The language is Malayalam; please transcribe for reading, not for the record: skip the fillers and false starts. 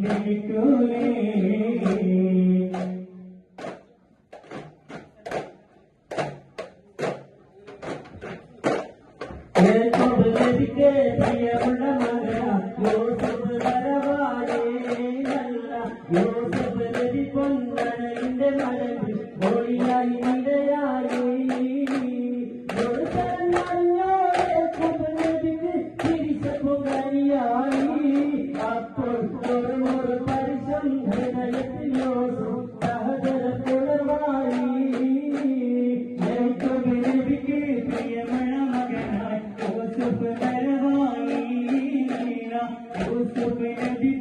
ജനിക്കൂലേ നബിക്ക് പ്രിയമുള്ള മകനാ യൂസുഫ് വരവായേ നല്ല യൂസുഫ് നബി പൊന്നണലിന്റെ മരത്തിൽ ഒളിയായി നിരയായി നബിക്ക് തിരിച്ചപ്പോ കരിയായി അപ്പോൾ ഒരു പരിശം ഹൃദയത്തിൽ യൂസുഫ് സഹോദര പുലർവായി നബിക്ക് പ്രിയമുള്ള മകനായി യൂസുഫ് വരവായി യൂസുഫ് നബി